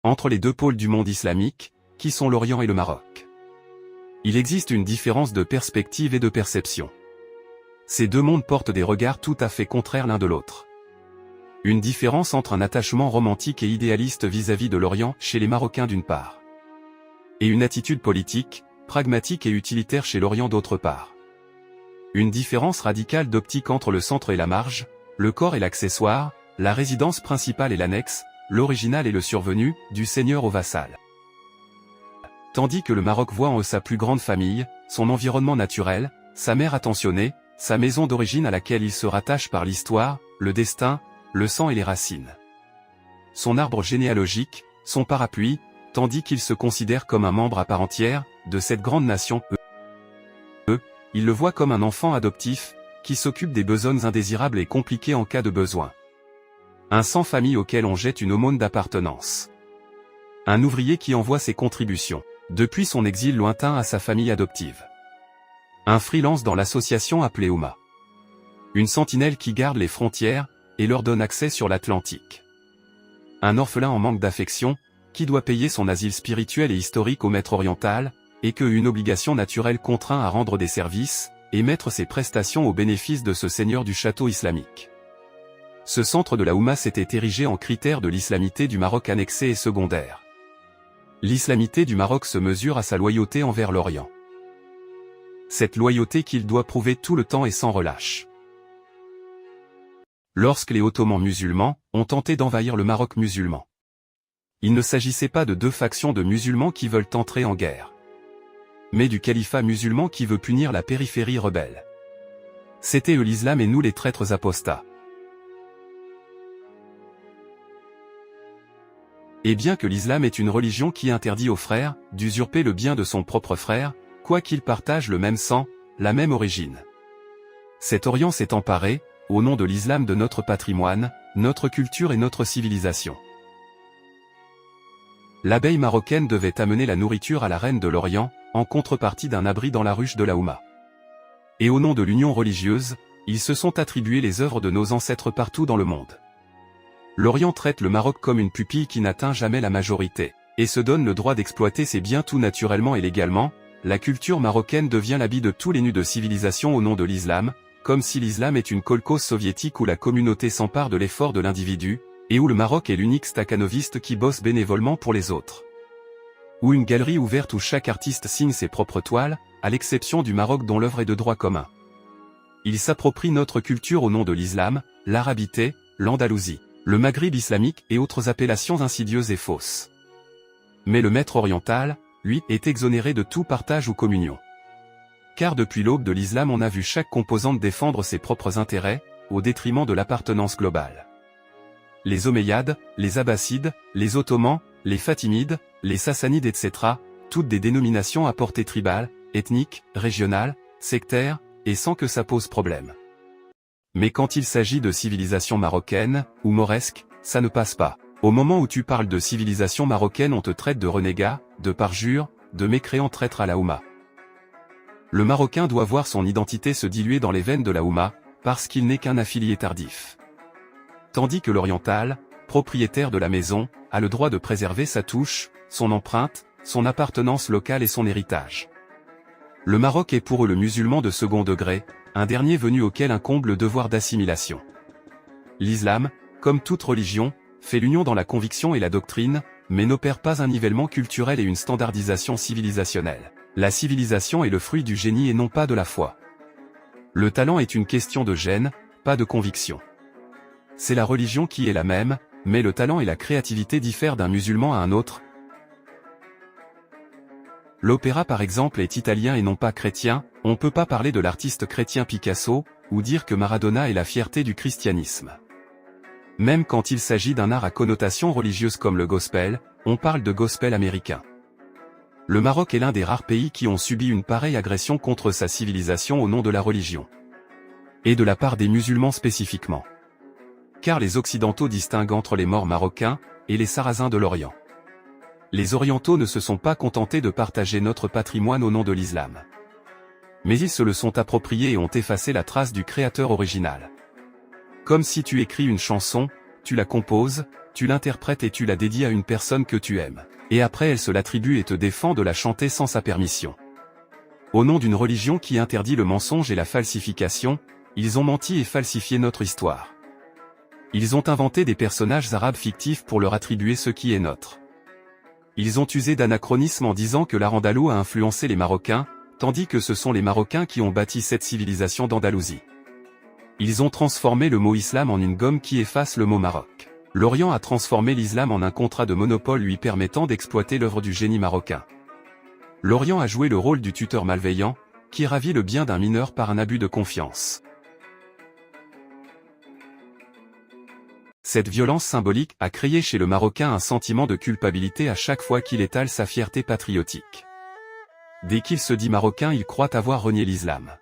entre les deux pôles du monde islamique, qui sont l'Orient et le Maroc. Il existe une différence de perspective et de perception. Ces deux mondes portent des regards tout à fait contraires l'un de l'autre. Une différence entre un attachement romantique et idéaliste vis-à-vis de l'Orient chez les Marocains d'une part, et une attitude politique, pragmatique et utilitaire chez l'Orient d'autre part. Une différence radicale d'optique entre le centre et la marge, le corps et l'accessoire, la résidence principale et l'annexe, l'original et le survenu, du seigneur au vassal. Tandis que le Maroc voit en eux sa plus grande famille, son environnement naturel, sa mère attentionnée, sa maison d'origine à laquelle il se rattache par l'histoire, le destin, le sang et les racines. Son arbre généalogique, son parapluie, tandis qu'il se considère comme un membre à part entière, de cette grande nation. Il le voit comme un enfant adoptif, qui s'occupe des besognes indésirables et compliquées en cas de besoin. Un sans-famille auquel on jette une aumône d'appartenance. Un ouvrier qui envoie ses contributions, depuis son exil lointain à sa famille adoptive. Un freelance dans l'association appelée Oumma. Une sentinelle qui garde les frontières, et leur donne accès sur l'Atlantique. Un orphelin en manque d'affection, qui doit payer son asile spirituel et historique au maître oriental, et que une obligation naturelle contraint à rendre des services, et mettre ses prestations au bénéfice de ce seigneur du château islamique. Ce centre de la Oumma s'était érigé en critère de l'islamité du Maroc annexé et secondaire. L'islamité du Maroc se mesure à sa loyauté envers l'Orient. Cette loyauté qu'il doit prouver tout le temps et sans relâche. Lorsque les Ottomans musulmans ont tenté d'envahir le Maroc musulman, il ne s'agissait pas de deux factions de musulmans qui veulent entrer en guerre, mais du califat musulman qui veut punir la périphérie rebelle. C'était eux l'islam et nous les traîtres apostats. Et bien que l'islam est une religion qui interdit aux frères d'usurper le bien de son propre frère, quoiqu'ils partagent le même sang, la même origine. Cet Orient s'est emparé, au nom de l'islam, de notre patrimoine, notre culture et notre civilisation. L'abeille marocaine devait amener la nourriture à la reine de l'Orient, en contrepartie d'un abri dans la ruche de la Oumma. Et au nom de l'union religieuse, ils se sont attribués les œuvres de nos ancêtres partout dans le monde. L'Orient traite le Maroc comme une pupille qui n'atteint jamais la majorité, et se donne le droit d'exploiter ses biens tout naturellement et légalement. La culture marocaine devient l'habit de tous les nus de civilisation au nom de l'islam, comme si l'islam est une kolkhoz soviétique où la communauté s'empare de l'effort de l'individu, et où le Maroc est l'unique stakhanoviste qui bosse bénévolement pour les autres. Ou une galerie ouverte où chaque artiste signe ses propres toiles, à l'exception du Maroc dont l'œuvre est de droit commun. Il s'approprie notre culture au nom de l'islam, l'arabité, l'Andalousie, le Maghreb islamique et autres appellations insidieuses et fausses. Mais le maître oriental, lui, est exonéré de tout partage ou communion. Car depuis l'aube de l'islam on a vu chaque composante défendre ses propres intérêts, au détriment de l'appartenance globale. Les Omeyyades, les Abbassides, les Ottomans, les Fatimides, les Sassanides etc., toutes des dénominations à portée tribale, ethnique, régionale, sectaire, et sans que ça pose problème. Mais quand il s'agit de civilisation marocaine, ou mauresque, ça ne passe pas. Au moment où tu parles de civilisation marocaine on te traite de renégat, de parjure, de mécréant traître à la Oumma. Le Marocain doit voir son identité se diluer dans les veines de la Oumma, parce qu'il n'est qu'un affilié tardif. Tandis que l'oriental, propriétaire de la maison, a le droit de préserver sa touche, son empreinte, son appartenance locale et son héritage. Le Maroc est pour eux le musulman de second degré, un dernier venu auquel incombe le devoir d'assimilation. L'islam, comme toute religion, fait l'union dans la conviction et la doctrine, mais n'opère pas un nivellement culturel et une standardisation civilisationnelle. La civilisation est le fruit du génie et non pas de la foi. Le talent est une question de gène, pas de conviction. C'est la religion qui est la même, mais le talent et la créativité diffèrent d'un musulman à un autre. L'opéra par exemple est italien et non pas chrétien, on ne peut pas parler de l'artiste chrétien Picasso, ou dire que Maradona est la fierté du christianisme. Même quand il s'agit d'un art à connotation religieuse comme le gospel, on parle de gospel américain. Le Maroc est l'un des rares pays qui ont subi une pareille agression contre sa civilisation au nom de la religion. Et de la part des musulmans spécifiquement. Car les Occidentaux distinguent entre les Maures marocains et les Sarrasins de l'Orient. Les Orientaux ne se sont pas contentés de partager notre patrimoine au nom de l'islam. Mais ils se le sont approprié et ont effacé la trace du créateur original. Comme si tu écris une chanson, tu la composes, tu l'interprètes et tu la dédies à une personne que tu aimes. Et après elle se l'attribue et te défend de la chanter sans sa permission. Au nom d'une religion qui interdit le mensonge et la falsification, ils ont menti et falsifié notre histoire. Ils ont inventé des personnages arabes fictifs pour leur attribuer ce qui est nôtre. Ils ont usé d'anachronismes en disant que l'Arandalou a influencé les Marocains, tandis que ce sont les Marocains qui ont bâti cette civilisation d'Andalousie. Ils ont transformé le mot islam en une gomme qui efface le mot Maroc. L'Orient a transformé l'islam en un contrat de monopole lui permettant d'exploiter l'œuvre du génie marocain. L'Orient a joué le rôle du tuteur malveillant, qui ravit le bien d'un mineur par un abus de confiance. Cette violence symbolique a créé chez le Marocain un sentiment de culpabilité à chaque fois qu'il étale sa fierté patriotique. Dès qu'il se dit marocain, il croit avoir renié l'islam.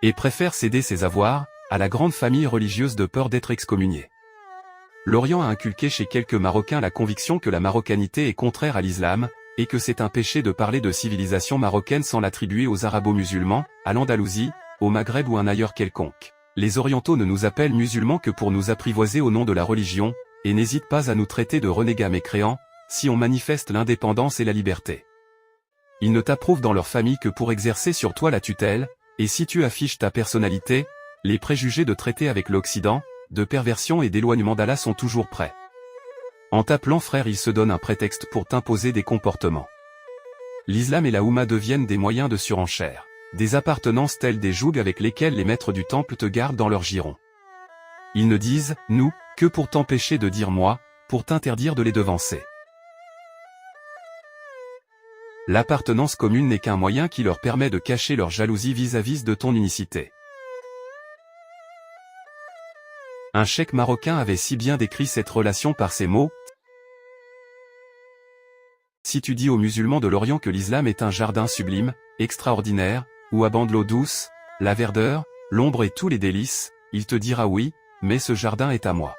Et préfère céder ses avoirs à la grande famille religieuse de peur d'être excommunié. L'Orient a inculqué chez quelques Marocains la conviction que la marocanité est contraire à l'islam, et que c'est un péché de parler de civilisation marocaine sans l'attribuer aux arabo-musulmans, à l'Andalousie, au Maghreb ou un ailleurs quelconque. Les orientaux ne nous appellent musulmans que pour nous apprivoiser au nom de la religion, et n'hésitent pas à nous traiter de renégats mécréants, si on manifeste l'indépendance et la liberté. Ils ne t'approuvent dans leur famille que pour exercer sur toi la tutelle, et si tu affiches ta personnalité, les préjugés de traiter avec l'Occident, de perversion et d'éloignement d'Allah sont toujours prêts. En t'appelant frère, ils se donnent un prétexte pour t'imposer des comportements. L'islam et la Oumma deviennent des moyens de surenchère, des appartenances telles des jougs avec lesquels les maîtres du temple te gardent dans leur giron. Ils ne disent « nous » que pour t'empêcher de dire « moi », pour t'interdire de les devancer. L'appartenance commune n'est qu'un moyen qui leur permet de cacher leur jalousie vis-à-vis de ton unicité. Un cheikh marocain avait si bien décrit cette relation par ces mots. Si tu dis aux musulmans de l'Orient que l'islam est un jardin sublime, extraordinaire, où abonde l'eau douce, la verdure, l'ombre et tous les délices, il te dira oui, mais ce jardin est à moi.